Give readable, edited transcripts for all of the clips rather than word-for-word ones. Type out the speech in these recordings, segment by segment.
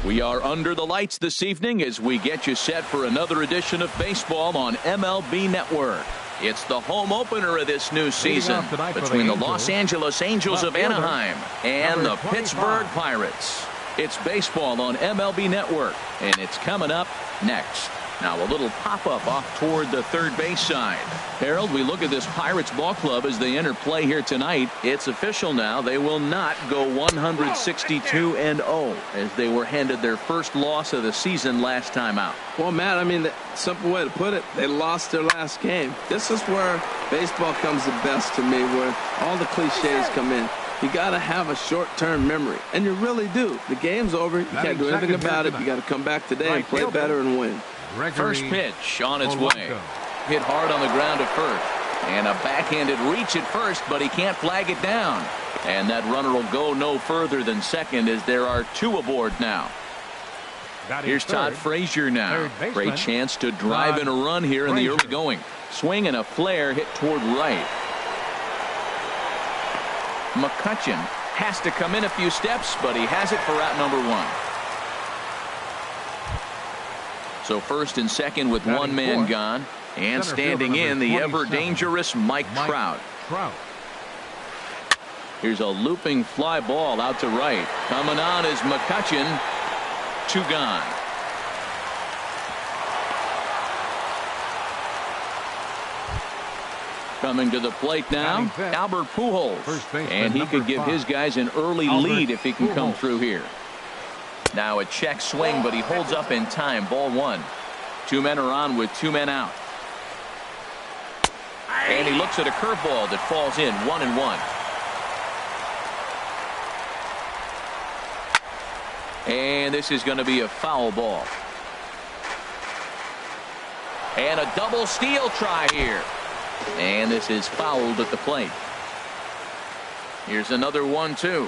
We are under the lights this evening as we get you set for another edition of baseball on MLB Network. It's the home opener of this new season between the Los Angeles Angels of Anaheim and the Pittsburgh Pirates. It's baseball on MLB Network, and it's coming up next. Now a little pop-up off toward the third base side. Harold, we look at this Pirates ball club as they enter play here tonight. It's official now. They will not go 162-0 as they were handed their first loss of the season last time out. Well, Matt, I mean, the simple way to put it, they lost their last game. This is where baseball comes the best to me, where all the cliches come in. You got to have a short-term memory, and you really do. The game's over. You can't do anything about it. You got to come back today and play better and win. First pitch on its way. Hit hard on the ground at first. And a backhanded reach at first, but he can't flag it down. And that runner will go no further than second as there are two aboard now. Here's Todd Frazier now. Great chance to drive in a run here in the early going. Swing and a flare hit toward right. McCutchen has to come in a few steps, but he has it for out number one. So first and second with one man gone. And standing in, the ever-dangerous Mike Trout. Here's a looping fly ball out to right. Coming on is McCutchen. Two gone. Coming to the plate now, Albert Pujols. And he could give his guys an early lead if he can come through here. Now a check swing, but he holds up in time. Ball one. Two men are on with two men out. And he looks at a curveball that falls in 1-1. And this is going to be a foul ball. And a double steal try here. And this is fouled at the plate. Here's another 1-2.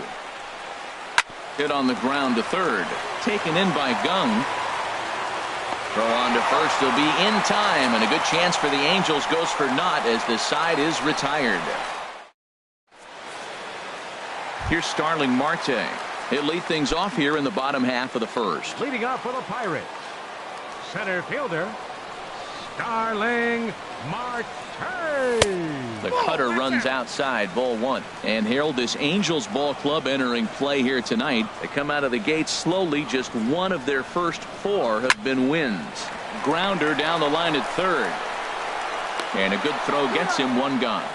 Hit on the ground to third. Taken in by Gung. Throw on to first. He'll be in time. And a good chance for the Angels goes for naught as the side is retired. Here's Starling Marte. He'll lead things off here in the bottom half of the first. Leading off for the Pirates, center fielder, Starling Marte. The cutter runs outside, ball one. And Harold, this Angels ball club entering play here tonight. They come out of the gate slowly. Just one of their first four have been wins. Grounder down the line at third. And a good throw gets him, one gone.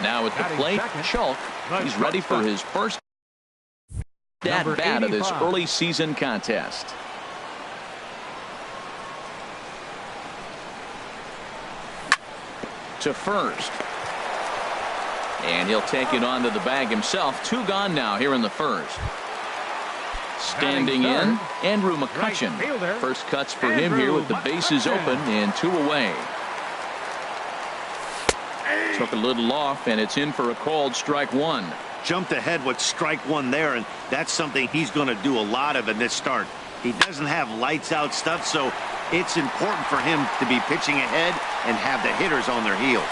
Now at the plate, Schulk. He's ready for his first at-bat of this early season contest. To first. And he'll take it onto the bag himself. Two gone now here in the first. Standing in, Andrew McCutchen. First cuts for him here with the bases open and two away. Took a little off, and it's in for a called strike one. Jumped ahead with strike one there, and that's something he's going to do a lot of in this start. He doesn't have lights out stuff, so it's important for him to be pitching ahead and have the hitters on their heels.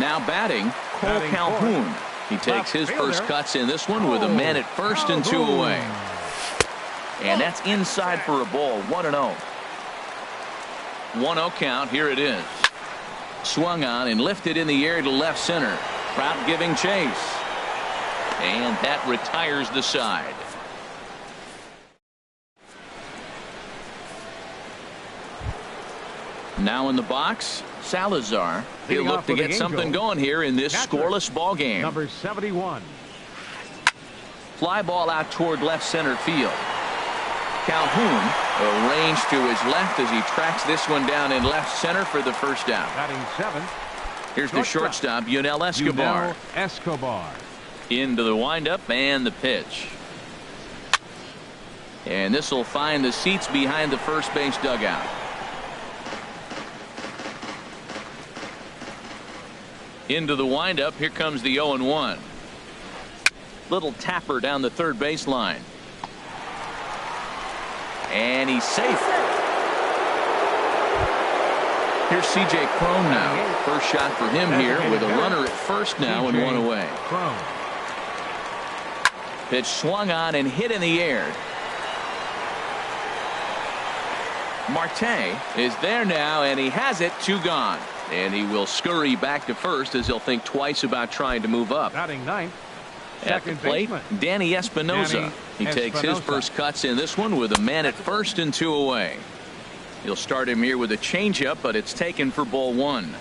Now batting, Cole Calhoun. He takes his first cuts in this one with a man at first and two away. And that's inside for a ball, 1-0. 1-0 count. Here it is. Swung on and lifted in the air to left center. Trout giving chase. And that retires the side. Now in the box, Salazar. He'll look to get something going here in this scoreless ball game. Number 71. Fly ball out toward left center field. Calhoun arranged to his left as he tracks this one down in left center for the first down. Batting seventh. Here's the shortstop, Yunel Escobar. Into the windup and the pitch. And this will find the seats behind the first base dugout. Into the windup. Here comes the 0-1. Little tapper down the third baseline. And he's safe. Here's C.J. Crone now. First shot for him here with a runner at first now and one away. Pitch swung on and hit in the air. Marte is there now, and he has it. 2 gone. And he will scurry back to first as he'll think twice about trying to move up. Batting ninth. At the plate, Danny Espinosa. He takes his first cuts in this one with a man at first and 2 away. He'll start him here with a changeup, but it's taken for ball 1.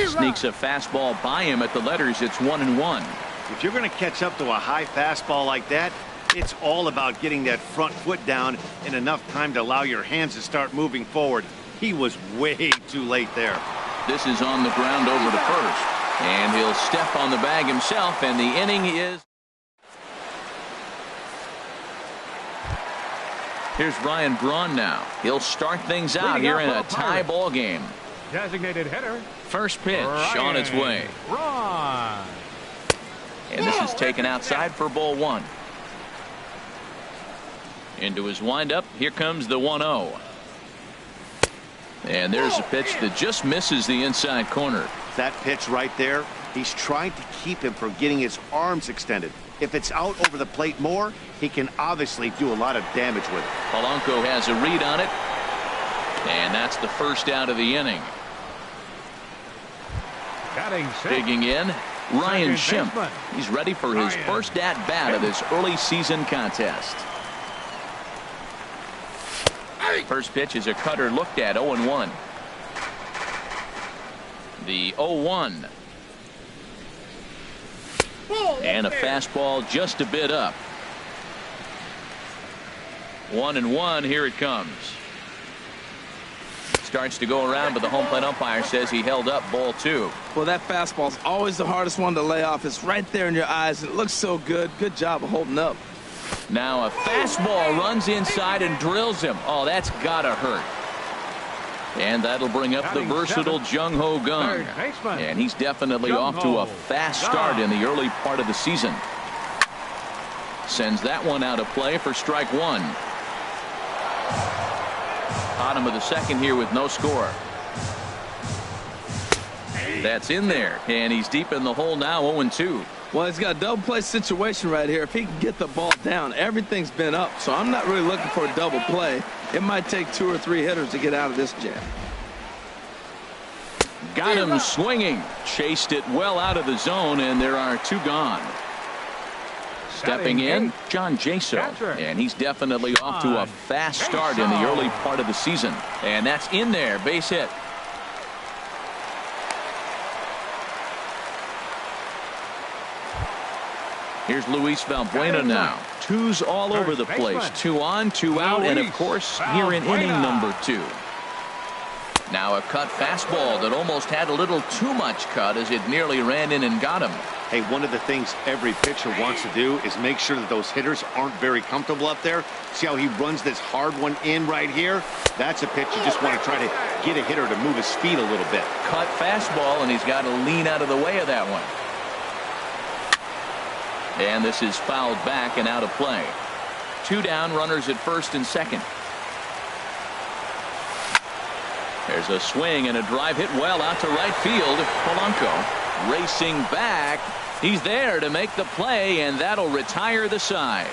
Sneaks a fastball by him at the letters. It's 1-1. If you're going to catch up to a high fastball like that, it's all about getting that front foot down in enough time to allow your hands to start moving forward. He was way too late there. This is on the ground over to first. And he'll step on the bag himself, and the inning is. Here's Ryan Braun now. He'll start things out here in a tie ball game. Designated hitter. First pitch on its way. Braun. And this is taken outside for ball 1. Into his windup. Here comes the 1-0. And there's a pitch that just misses the inside corner. That pitch right there, he's trying to keep him from getting his arms extended. If it's out over the plate more, he can obviously do a lot of damage with it. Polanco has a read on it. And that's the first out of the inning. Digging in, Ryan Schimpf. He's ready for his first at-bat of this early season contest. First pitch is a cutter looked at. 0-1. The 0-1. And a fastball just a bit up. 1-1. Here it comes. Starts to go around, but the home plate umpire says he held up ball 2. Well, that fastball's always the hardest one to lay off. It's right there in your eyes, and it looks so good. Good job of holding up. Now a fastball runs inside and drills him. Oh, that's gotta hurt. And that'll bring up the versatile Jung Ho Kang. And he's definitely off to a fast start in the early part of the season. Sends that one out of play for strike 1. Bottom of the second here with no score. That's in there, and he's deep in the hole now. 0-2. Well, he's got a double play situation right here. If he can get the ball down, everything's been up. So I'm not really looking for a double play. It might take 2 or 3 hitters to get out of this jam. Got him swinging. Chased it well out of the zone, and there are 2 gone. Stepping in, John Jaso, and he's definitely off to a fast start in the early part of the season. And that's in there, base hit. Here's Luis Valbuena now. 2's all over the place. 2 on, 2 out, and of course here in inning number 2. Now a cut fastball that almost had a little too much cut as it nearly ran in and got him. Hey, one of the things every pitcher wants to do is make sure that those hitters aren't very comfortable up there. See how he runs this hard one in right here? That's a pitch you just want to try to get a hitter to move his feet a little bit. Cut fastball, and he's got to lean out of the way of that one. And this is fouled back and out of play. 2 down, runners at first and second. There's a swing and a drive hit well out to right field. Polanco racing back. He's there to make the play, and that'll retire the side.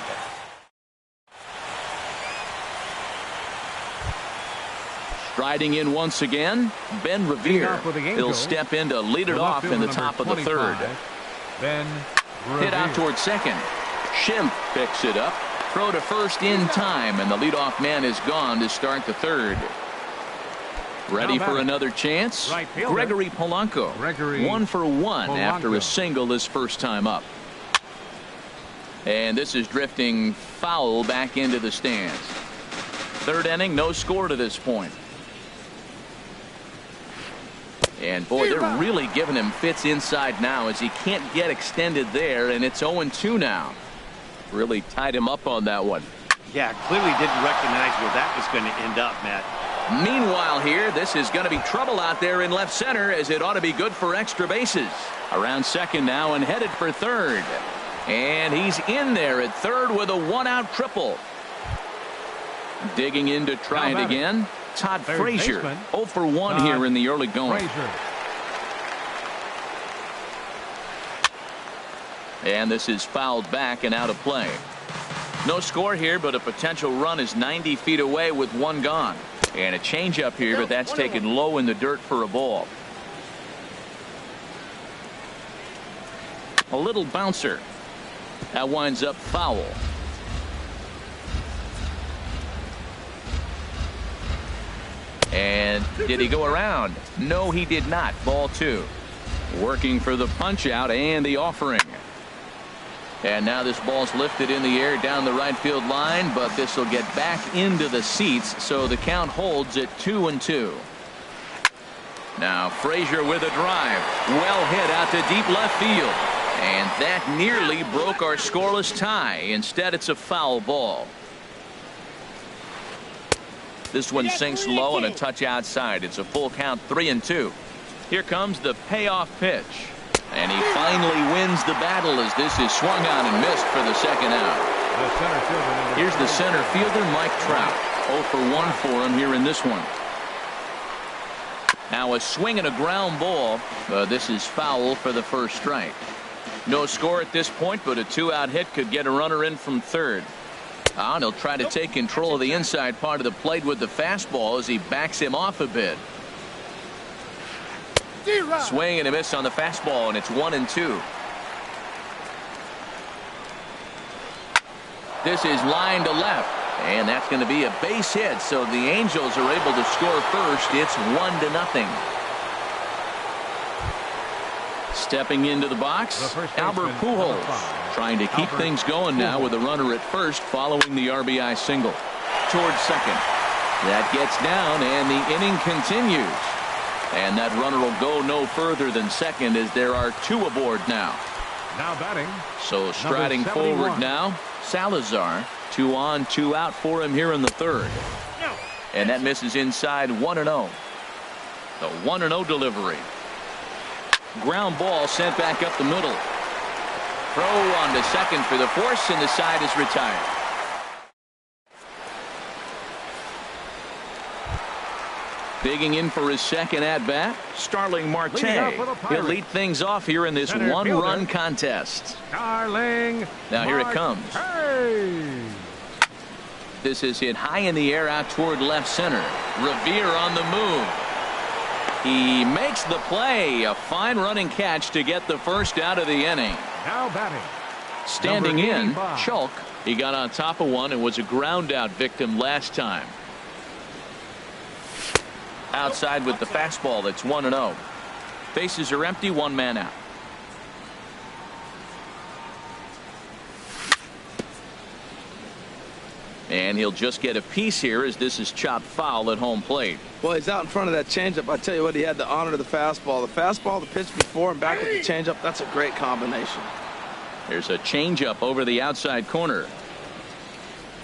Striding in once again, Ben Revere. He'll step in to lead it off in the top of the 3rd. Ben Hit out towards second. Schimpf picks it up. Throw to first in time, and the leadoff man is gone to start the 3rd. Ready for another chance? Gregory Polanco. 1 for 1 after a single his first time up. And this is drifting foul back into the stands. 3rd inning, no score to this point. And boy, they're really giving him fits inside now as he can't get extended there, and it's 0-2 now. Really tied him up on that one. Yeah, clearly didn't recognize where that was going to end up, Matt. Meanwhile here, this is going to be trouble out there in left center, as it ought to be good for extra bases. Around second now and headed for 3rd. And he's in there at 3rd with a 1-out triple. Digging in to try it again. Todd Third Frazier. baseman, 0 for 1 here in the early going. Frazier. And this is fouled back and out of play. No score here, but a potential run is 90 feet away with one gone. And a changeup here, but that's taken low in the dirt for a ball. A little bouncer. That winds up foul. And did he go around? No, he did not. Ball 2. Working for the punch out and the offering. And now this ball's lifted in the air down the right field line, but this will get back into the seats, so the count holds at 2-2. Now Frazier with a drive. Well hit out to deep left field. And that nearly broke our scoreless tie. Instead, it's a foul ball. This one sinks low and a touch outside. It's a full count, 3-2. Here comes the payoff pitch. And he finally wins the battle as this is swung on and missed for the second out. Here's the center fielder, Mike Trout. 0 for 1 for him here in this one. Now a swing and a ground ball. This is foul for the first strike. No score at this point, but a 2-out hit could get a runner in from third. And he'll try to take control of the inside part of the plate with the fastball as he backs him off a bit. Swing and a miss on the fastball, and it's 1-2. This is line to left, and that's going to be a base hit, so the Angels are able to score first. It's 1-0. Stepping into the box, Albert Pujols trying to keep things going now with a runner at first following the RBI single. Towards second. That gets down, and the inning continues. And that runner will go no further than second as there are 2 aboard now. Now batting. So striding forward now, Salazar. 2 on, 2 out for him here in the third. And that misses inside 1-0. The 1-0 delivery. Ground ball sent back up the middle. Throw on to second for the force, and the side is retired. Digging in for his second at-bat, Starling Marte. He'll lead things off here in this one-run contest. Starling. Now here it comes. This is hit high in the air out toward left center. Revere on the move. He makes the play. A fine running catch to get the first out of the inning. Now batting. Standing in, Chalk. He got on top of one and was a ground out victim last time. Outside with the fastball. That's 1-0. Bases are empty, 1 man out. And he'll just get a piece here as this is chopped foul at home plate. Well, he's out in front of that changeup. I tell you what, he had to honor the fastball. The fastball, the pitch before, and back with the changeup. That's a great combination. There's a changeup over the outside corner.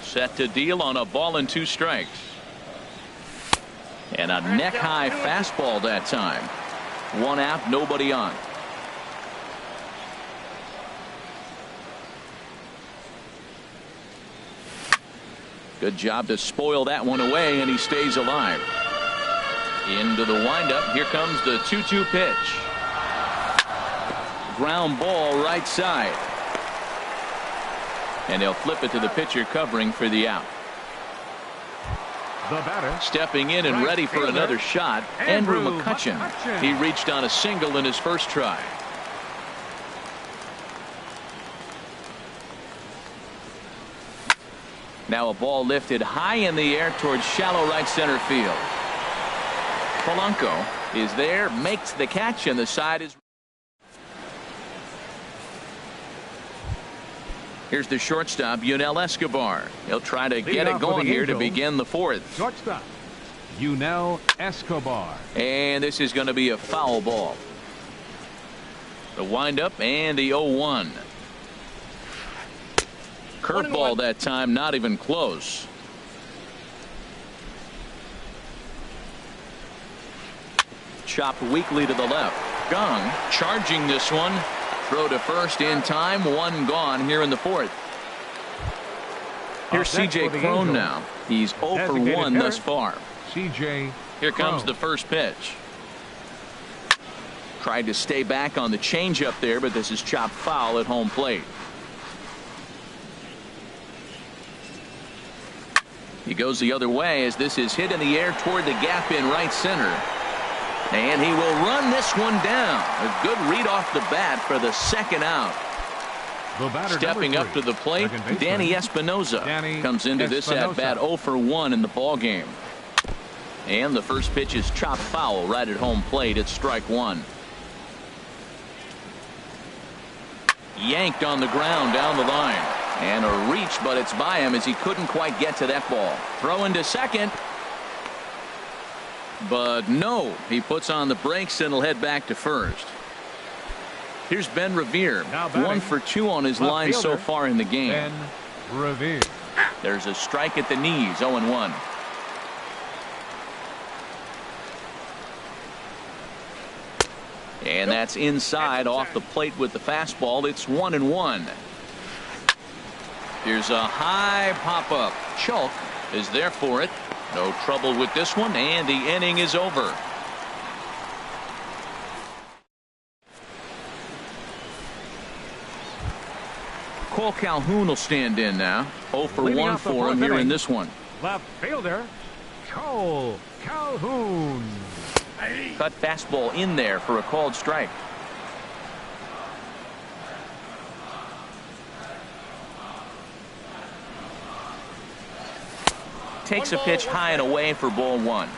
Set to deal on a ball and 2 strikes. And a neck-high fastball that time. 1 out, nobody on. Good job to spoil that one away, and he stays alive. Into the windup. Here comes the 2-2 pitch. Ground ball right side. And he'll flip it to the pitcher covering for the out. The batter. Stepping in and ready for another shot, Andrew McCutchen. He reached on a single in his first try. Now a ball lifted high in the air towards shallow right center field. Polanco is there, makes the catch, and the side is. Here's the shortstop, Yunel Escobar. He'll try to get it going here to begin the fourth. Shortstop, Yunel Escobar. And this is going to be a foul ball. The windup and the 0-1. Curveball that time, not even close. Chopped weakly to the left. Gong charging this one. Throw to first in time. 1 gone here in the fourth. Here's C.J. Cron now. He's 0 for 1 thus far. C.J. Here comes the first pitch. Tried to stay back on the changeup there, but this is chopped foul at home plate. He goes the other way as this is hit in the air toward the gap in right center. And he will run this one down. A good read off the bat for the second out. Stepping up to the plate, Danny Espinoza comes into this at bat 0 for 1 in the ball game. And the first pitch is chopped foul right at home plate. It's strike one. Yanked on the ground down the line. And a reach, but it's by him as he couldn't quite get to that ball. Throw into second. But no, he puts on the brakes and he'll head back to first. Here's Ben Revere. 1 for 2 on his line so far in the game. Ben Revere. There's a strike at the knees, 0-1. And that's inside off the plate with the fastball. It's 1-1. Here's a high pop-up. Chalk is there for it. No trouble with this one, and the inning is over. Cole Calhoun will stand in now. 0 for 1 for him here in this one. Left fielder, Cole Calhoun. Cut fastball in there for a called strike. Takes a pitch high and away for ball one.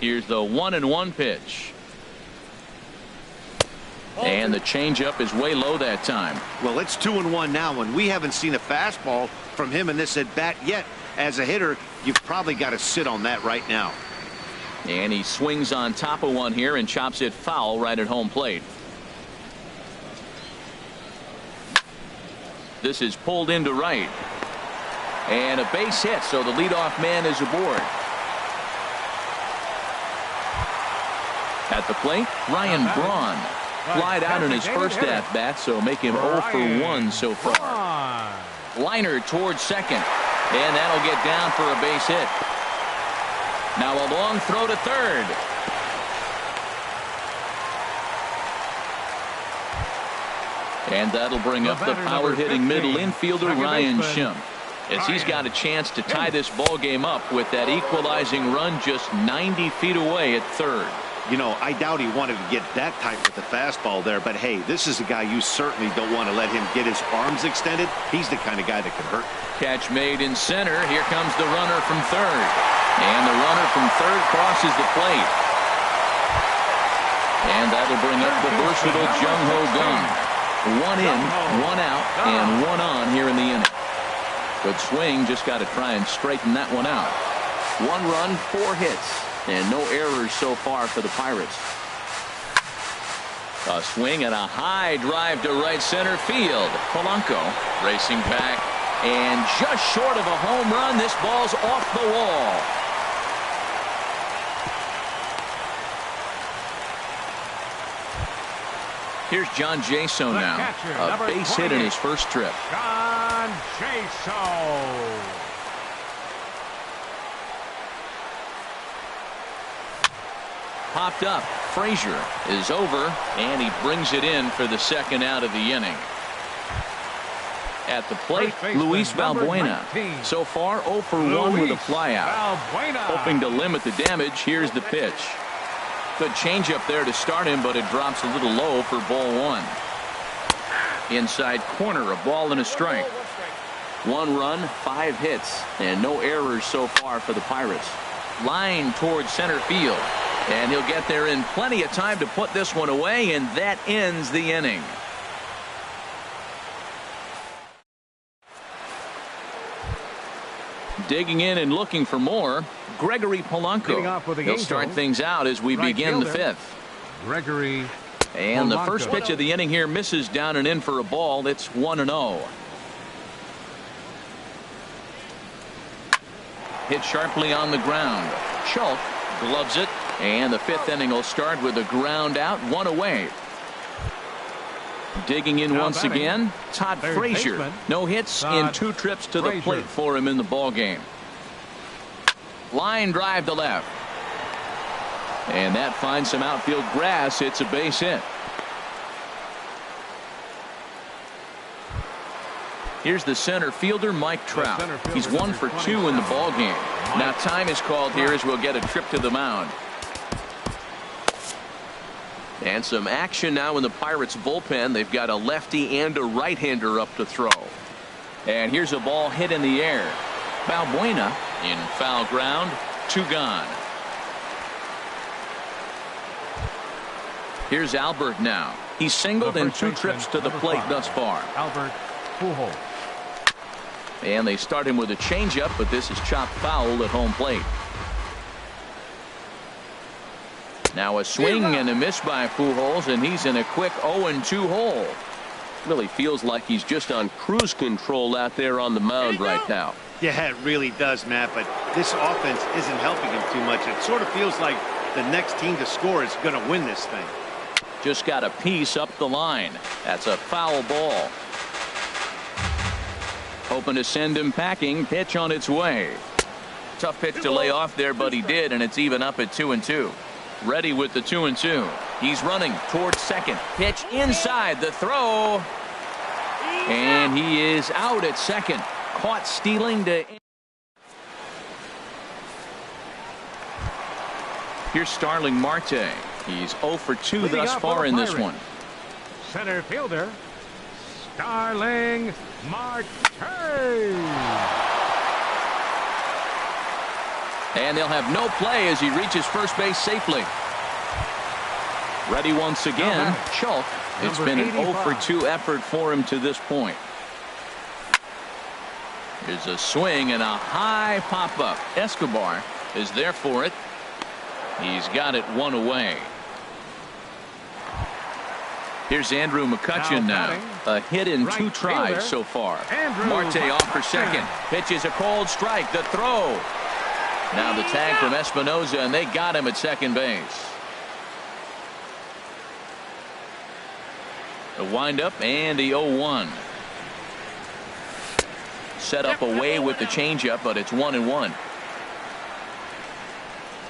Here's the 1-1 pitch. And the changeup is way low that time. Well, it's 2-1 now, and we haven't seen a fastball from him in this at bat yet. As a hitter, you've probably got to sit on that right now. And he swings on top of one here and chops it foul right at home plate. This is pulled into right. And a base hit, so the leadoff man is aboard. At the plate, Ryan Braun. Flied out in his first at-bat, so make him 0 for 1 so far. Liner towards second. And that'll get down for a base hit. Now a long throw to third. And that'll bring up the power-hitting middle infielder Ryan Schimpf, as he's got a chance to tie this ball game up with that equalizing run just 90 feet away at third. You know, I doubt he wanted to get that tight with the fastball there, but hey, this is a guy you certainly don't want to let him get his arms extended. He's the kind of guy that can hurt. Catch made in center. Here comes the runner from third. And the runner from third crosses the plate. And that'll bring up the versatile Jung-Ho Gung. 1 in, 1 out, and 1 on here in the inning. Good swing, just got to try and straighten that one out. 1 run, 4 hits. And no errors so far for the Pirates. A swing and a high drive to right center field. Polanco racing back, and just short of a home run. This ball's off the wall. Here's John Jaso now. A base hit in his first trip. John Jaso. Popped up. Frazier is over, and he brings it in for the second out of the inning. At the plate, Luis Valbuena. So far, 0 for 1 with a flyout. Hoping to limit the damage, here's the pitch. Good changeup there to start him, but it drops a little low for ball 1. Inside corner, a ball and a strike. 1 run, 5 hits, and no errors so far for the Pirates. Line towards center field. And he'll get there in plenty of time to put this one away, and that ends the inning. Digging in and looking for more, Gregory Polanco. He'll start things out as we begin the 5th. Gregory And the Polanco. first pitch of the inning here misses down and in for a ball. It's 1-0. Hit sharply on the ground. Chalk gloves it. And the 5th inning will start with a ground out, 1 away. Digging in once again, Todd Frazier. No hits in 2 trips to the plate for him in the ball game. Line drive to left. And that finds some outfield grass. It's a base hit. Here's the center fielder, Mike Trout. He's 1 for 2 in the ball game. Now time is called here as we'll get a trip to the mound. And some action now in the Pirates bullpen. They've got a lefty and a right-hander up to throw. And here's a ball hit in the air. Balbuena in foul ground. 2 gone. Here's Albert now. He's singled in 2 trips to the plate thus far. Albert Pujols. And they start him with a changeup, but this is chopped foul at home plate. Now a swing and a miss by Pujols, and he's in a quick 0-2 hole. Really feels like he's just on cruise control out there on the mound right now. Yeah, it really does, Matt, but this offense isn't helping him too much. It sort of feels like the next team to score is going to win this thing. Just got a piece up the line. That's a foul ball. Hoping to send him packing. Pitch on its way. Tough pitch to lay off there, but he did, and it's even up at 2-2. Ready with the 2-2. He's running towards second. Pitch inside the throw. And he is out at second. Caught stealing to. Here's Starling Marte. He's 0 for 2 thus far in this one. Center fielder, Starling Marte. And they'll have no play as he reaches first base safely. Ready once again, Schulk. It's been an 0 for 2 effort for him to this point. Here's a swing and a high pop-up. Escobar is there for it. He's got it 1 away. Here's Andrew McCutchen now. A hit in 2 tries so far. Marte off for second. Pitches a cold strike. The throw. Now the tag from Espinoza, and they got him at second base. The windup and the 0-1. Set up away with the changeup, but it's 1-1.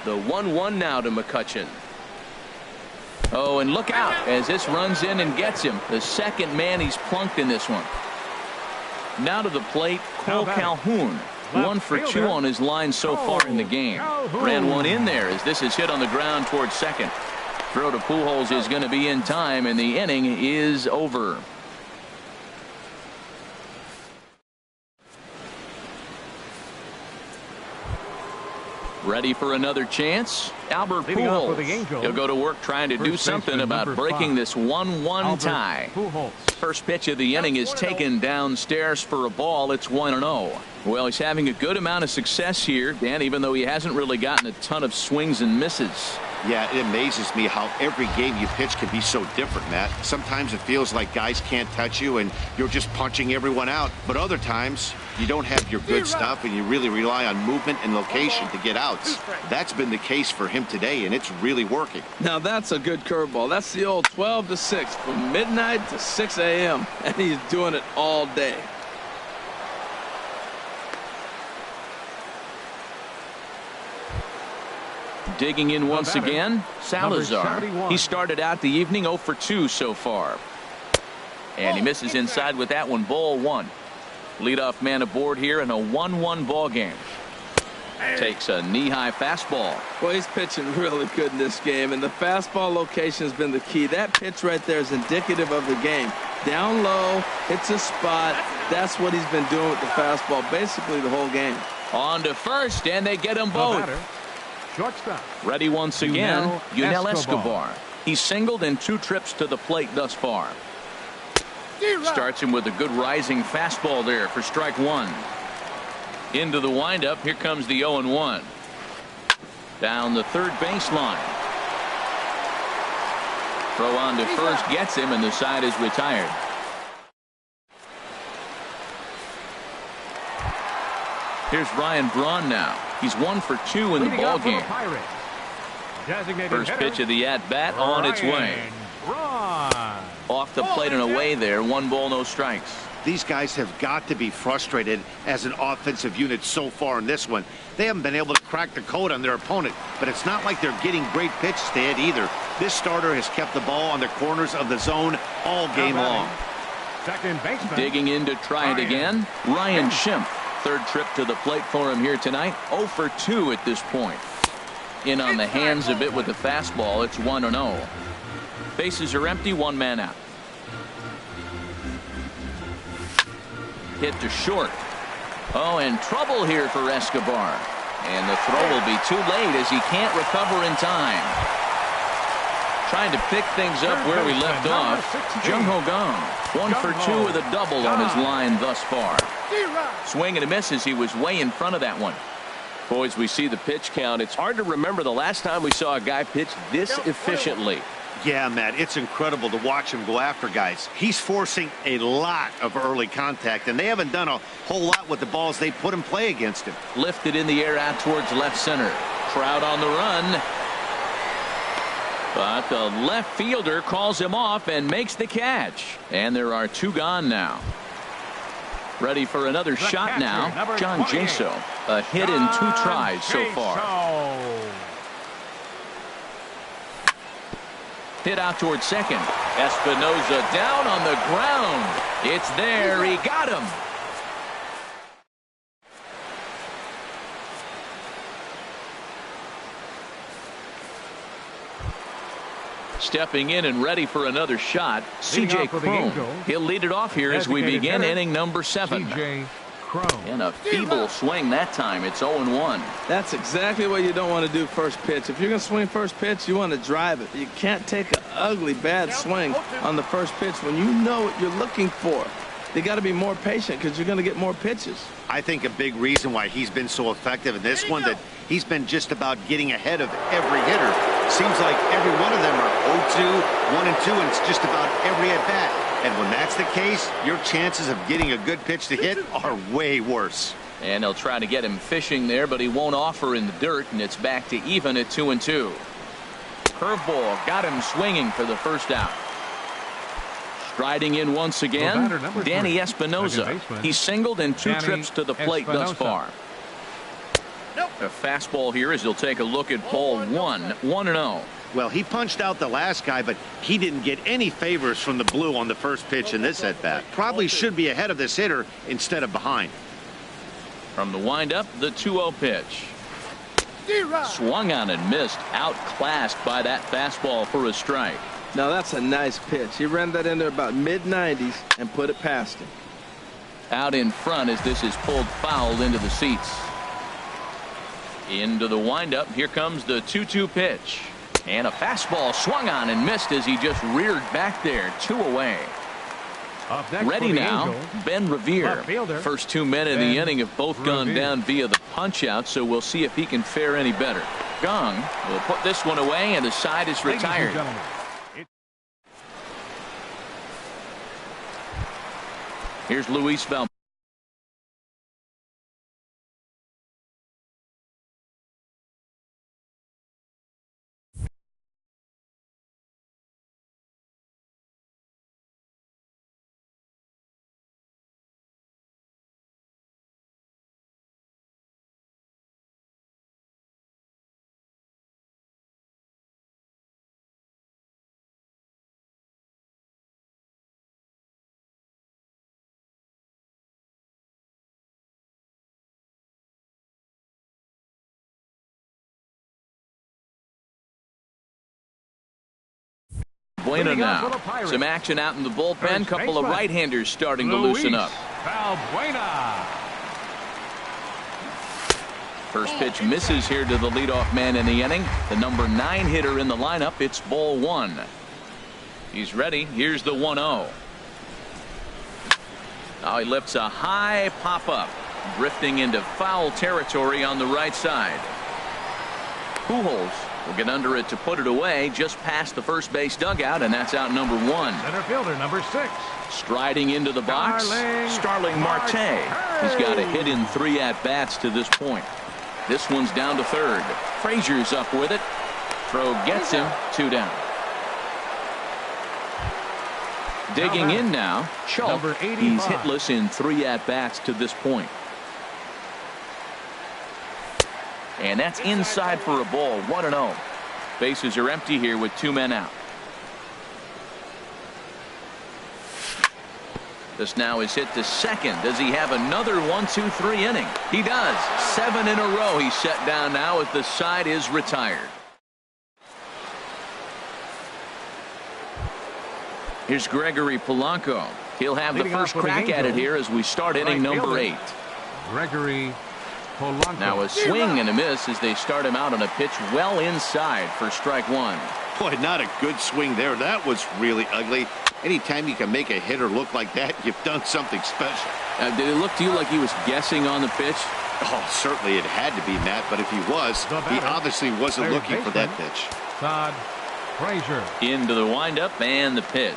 The 1-1 now to McCutchen. Oh, and look out as this runs in and gets him. The second man he's plunked in this one. Now to the plate, Cole Calhoun. 1 for 2 on his line so far in the game. Ran one in there as this is hit on the ground towards second. Throw to Pujols is going to be in time, and the inning is over. Ready for another chance? Albert Pujols. He'll go to work trying to do something about breaking this 1-1 tie. First pitch of the inning is taken downstairs for a ball. It's 1-0. Well, he's having a good amount of success here, Dan, even though he hasn't really gotten a ton of swings and misses. Yeah, it amazes me how every game you pitch can be so different, Matt. Sometimes it feels like guys can't touch you and you're just punching everyone out. But other times you don't have your good stuff and you really rely on movement and location to get outs. That's been the case for him today, and it's really working. Now that's a good curveball. That's the old 12 to 6 from midnight to 6 a.m. and he's doing it all day. Digging in once again, Salazar. He started out the evening 0 for 2 so far. And he misses inside with that one. Ball 1. Leadoff man aboard here in a 1-1 ball game. Takes a knee-high fastball. Well, he's pitching really good in this game, and the fastball location has been the key. That pitch right there is indicative of the game. Down low, hits a spot. That's what he's been doing with the fastball basically the whole game. On to first, and they get them both. Shortstop. Ready once again, Yunel Escobar. He's singled in 2 trips to the plate thus far. Starts him with a good rising fastball there for strike 1. Into the windup. Here comes the 0-1. Down the third baseline. Throw on to first gets him, and the side is retired. Here's Ryan Braun now. He's 1 for 2 in the ball game. First pitch of the at-bat on its way. Off the plate and away there. 1 ball, no strikes. These guys have got to be frustrated as an offensive unit so far in this one. They haven't been able to crack the code on their opponent, but it's not like they're getting great pitches to hit either. This starter has kept the ball on the corners of the zone all game long. Second baseman. Digging in to try it again, Ryan Schimpf. Third trip to the plate for him here tonight. 0 for 2 at this point. In on the hands a bit with the fastball. It's 1-0. Bases are empty, one man out. Hit to short. Oh, and trouble here for Escobar. And the throw will be too late as he can't recover in time. Trying to pick things up where we left off. Jung-Ho Kang, 1 for 2 with a double on his line thus far. Swing and a miss as he was way in front of that one. Boys, we see the pitch count. It's hard to remember the last time we saw a guy pitch this efficiently. Yeah, Matt, it's incredible to watch him go after guys. He's forcing a lot of early contact, and they haven't done a whole lot with the balls they put in play against him. Lifted in the air out towards left center. Trout on the run. But the left fielder calls him off and makes the catch. And there are 2 gone now. Ready for another shot now. John Jaso. A hit in 2 tries so far. Hit out towards second. Espinosa down on the ground. It's there. He got him. Stepping in and ready for another shot, C.J. Cron. He'll lead it off here as we begin inning number 7. And a feeble swing that time. It's 0-1. That's exactly what you don't want to do first pitch. If you're going to swing first pitch, you want to drive it. You can't take an ugly, bad swing on the first pitch when you know what you're looking for. They got to be more patient because you're going to get more pitches. I think a big reason why he's been so effective in this one that he's been just about getting ahead of every hitter. Seems like every one of them are 0-2, 1-2, and it's just about every at-bat. And when that's the case, your chances of getting a good pitch to hit are way worse. And they'll try to get him fishing there, but he won't offer in the dirt, and it's back to even at 2-2. Curveball got him swinging for the first out. Striding in once again, Danny Espinosa. He's singled in 2 trips to the plate thus far. A fastball here as he'll take a look at ball 1, 1-0. Well, he punched out the last guy, but he didn't get any favors from the blue on the first pitch in this at-bat. Probably should be ahead of this hitter instead of behind. From the windup, the 2-0 pitch. Swung on and missed. Outclassed by that fastball for a strike. Now that's a nice pitch. He ran that in there about mid-90s and put it past him. Out in front as this is pulled foul into the seats. Into the windup. Here comes the 2-2 pitch. And a fastball swung on and missed as he just reared back there. 2 away. Ready now, Ben Revere. First 2 men in the inning have both gone down via the punch out, so we'll see if he can fare any better. Kang will put this one away, and the side is retired. Here's Luis Val. Bueno now. Some action out in the bullpen. Couple of right-handers starting to loosen up. First pitch misses here to the leadoff man in the inning. The number 9 hitter in the lineup. It's ball 1. He's ready. Here's the 1-0. Now he lifts a high pop-up. Drifting into foul territory on the right side. Pujols will get under it to put it away just past the first base dugout, and that's out number 1. Center fielder number 6. Striding into the box, Starling Marte. He's got a hit in 3 at-bats to this point. This one's down to third. Frazier's up with it. Throw gets him. 2 down. Digging in now, Schultz. Number 85. He's hitless in 3 at-bats to this point. And that's inside for a ball, 1-0. Bases are empty here with 2 men out. This now is hit to second. Does he have another 1-2-3 inning? He does. 7 in a row. He's set down now as the side is retired. Here's Gregory Polanco. He'll have the first crack at it here as we start inning number 8. Gregory Polanco. Now a swing and a miss as they start him out on a pitch well inside for strike 1. Boy, not a good swing there. That was really ugly. Anytime you can make a hitter look like that, you've done something special. Did it look to you like he was guessing on the pitch? Oh, certainly it had to be, Matt, but if he was, he obviously wasn't looking for that pitch. Todd Frazier. Into the windup and the pitch.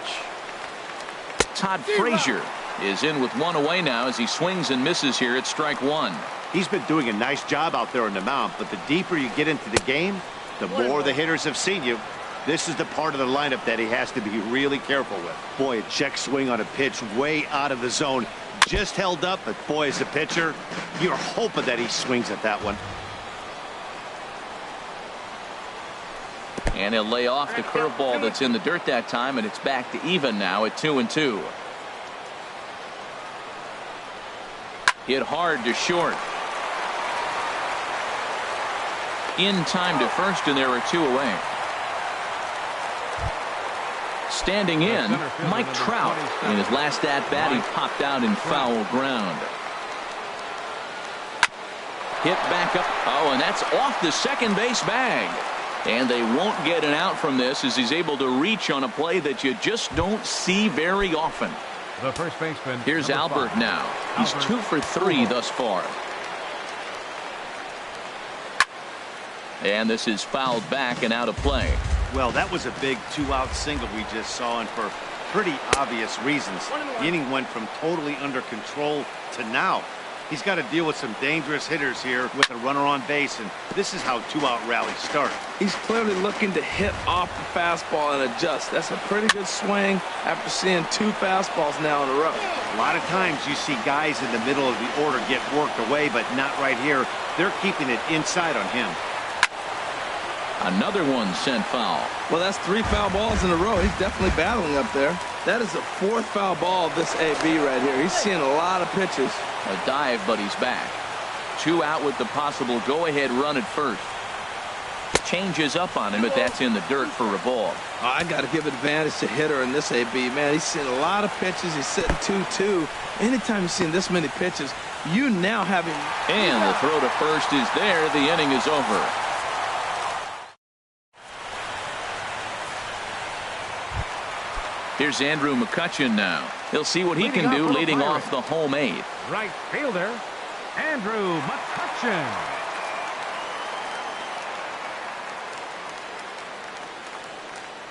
Todd Frazier is in with 1 away now as he swings and misses here at strike 1. He's been doing a nice job out there on the mound, but the deeper you get into the game, the more the hitters have seen you. This is the part of the lineup that he has to be really careful with. Boy, a check swing on a pitch way out of the zone. Just held up, but boy, as a pitcher, you're hoping that he swings at that one. And he'll lay off the curveball that's in the dirt that time, and it's back to even now at 2-2. Hit hard to short. In time to first, and there are 2 away. Standing in, Mike Trout. In his last at-bat, he popped out in foul ground. Hit back up. Oh, and that's off the second base bag. And they won't get an out from this as he's able to reach on a play that you just don't see very often. The first baseman. Here's Albert now. He's 2 for 3 thus far. And this is fouled back and out of play. Well, that was a big 2-out single we just saw, and for pretty obvious reasons. The inning went from totally under control to now. He's got to deal with some dangerous hitters here with a runner on base, and this is how 2-out rallies start. He's clearly looking to hit off the fastball and adjust. That's a pretty good swing after seeing 2 fastballs now in a row. A lot of times you see guys in the middle of the order get worked away, but not right here. They're keeping it inside on him. Another one sent foul. Well, that's 3 foul balls in a row. He's definitely battling up there. That is the 4th foul ball of this AB right here. He's seeing a lot of pitches. A dive, but he's back. 2 out with the possible go-ahead run at first. Changes up on him, but that's in the dirt for a ball. Oh, I got to give advantage to hitter in this AB. Man, he's seeing a lot of pitches. He's sitting 2-2. Anytime you're seeing this many pitches, you now have him. And the throw to first is there. The inning is over. Here's Andrew McCutchen now. He'll see what he can do leading off the home 8th. Right fielder, Andrew McCutchen.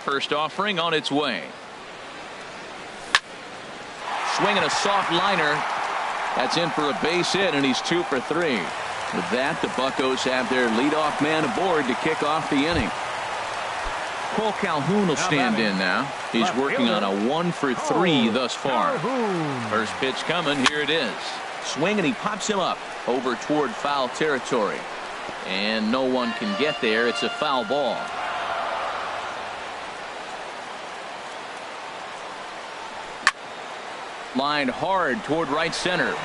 First offering on its way. Swinging a soft liner. That's in for a base hit, and he's 2 for 3. With that, the Buccos have their leadoff man aboard to kick off the inning. Cole Calhoun will stand in now. He's working on a 1 for 3 thus far. First pitch coming. Here it is. Swing, and he pops him up over toward foul territory. And no one can get there. It's a foul ball. Lined hard toward right center.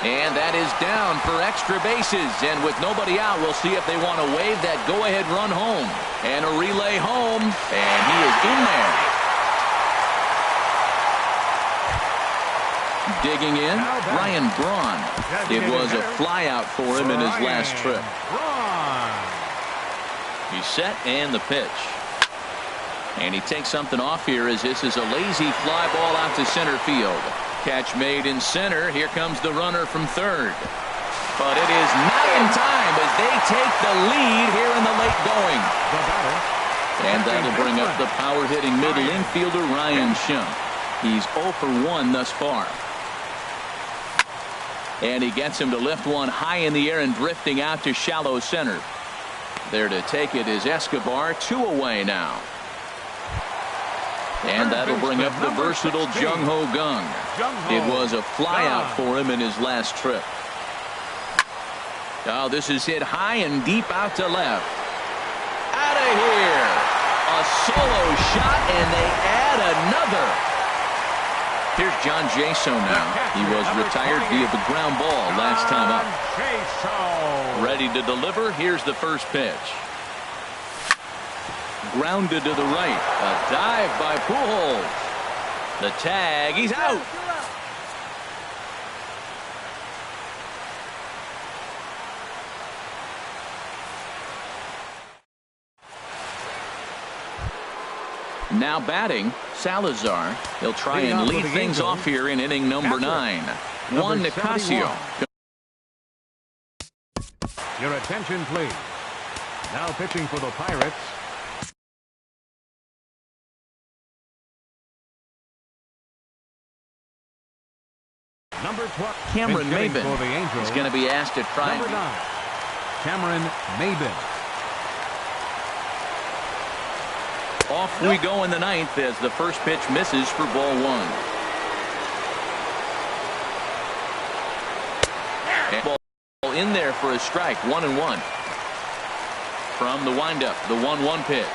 And that is down for extra bases. And with nobody out, we'll see if they want to wave that go-ahead run home. And a relay home. And he is in there. Digging in, Ryan Braun. It was a flyout for him in his last trip. He's set and the pitch. And he takes something off here as this is a lazy fly ball out to center field. Catch made in center. Here comes the runner from third. But it is not in time as they take the lead here in the late going. And that'll bring up the power-hitting middle infielder Ryan Schimpf. He's 0 for 1 thus far. And he gets him to lift one high in the air and drifting out to shallow center. There to take it is Escobar. 2 away now. And that'll bring up the versatile Jung-Ho Gung. It was a flyout for him in his last trip. Oh, this is hit high and deep out to left. Out of here. A solo shot, and they add another. Here's John Jaso now. He was retired via the ground ball last time up. Ready to deliver. Here's the first pitch. Grounded to the right. A dive by Pujols. The tag. He's out. Now batting, Salazar. He'll try and lead things off here in inning number 9. Juan Nicasio. Your attention, please. Now pitching for the Pirates. Number 12. Cameron Maybin is going to be asked to try. Number 9. Cameron Maybin. Off we go in the 9th as the first pitch misses for ball 1. And ball in there for a strike. 1-1. From the windup, the 1-1 pitch.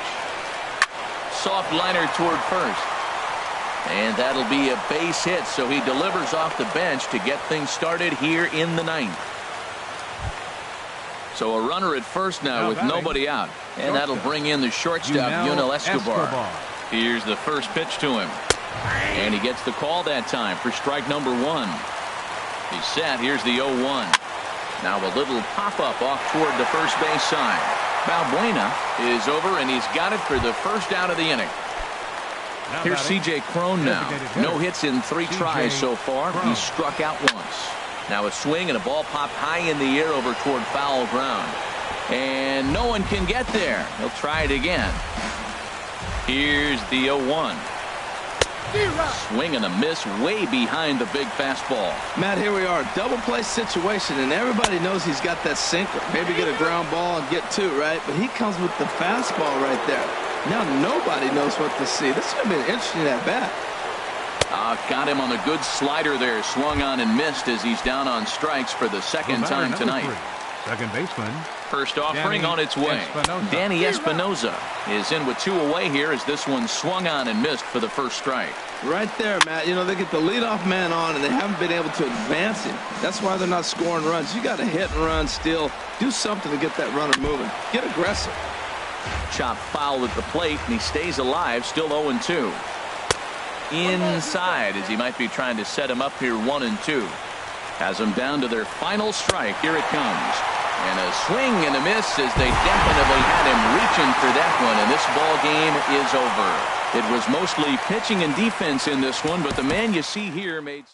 Soft liner toward first. And that'll be a base hit, so he delivers off the bench to get things started here in the 9th. So a runner at first now with nobody out. And that'll bring in the shortstop, Yunel Escobar. Here's the first pitch to him. And he gets the call that time for strike number 1. He's set. Here's the 0-1. Now a little pop-up off toward the first base side. Balbuena is over, and he's got it for the first out of the inning. Here's C.J. Cron now. No hits in 3 tries so far. He's struck out once. Now a swing and a ball popped high in the air over toward foul ground. And no one can get there. He'll try it again. Here's the 0-1. Swing and a miss way behind the big fastball. Matt, here we are. Double play situation, and everybody knows he's got that sinker. Maybe get a ground ball and get 2, right? But he comes with the fastball right there. Now nobody knows what to see. This is going to be an interesting at-bat. Got him on a good slider there. Swung on and missed as he's down on strikes for the second time tonight. 3, second baseman. First offering on its way. Danny Espinosa is in with 2 away here as this one swung on and missed for the first strike. Right there, Matt. You know, they get the leadoff man on, and they haven't been able to advance him. That's why they're not scoring runs. You got to hit and run, steal. Do something to get that runner moving. Get aggressive. Chop foul at the plate, and he stays alive, still 0-2. Inside as he might be trying to set him up here 1-2. Has them down to their final strike. Here it comes. And a swing and a miss as they definitely had him reaching for that one, and this ball game is over. It was mostly pitching and defense in this one, but the man you see here made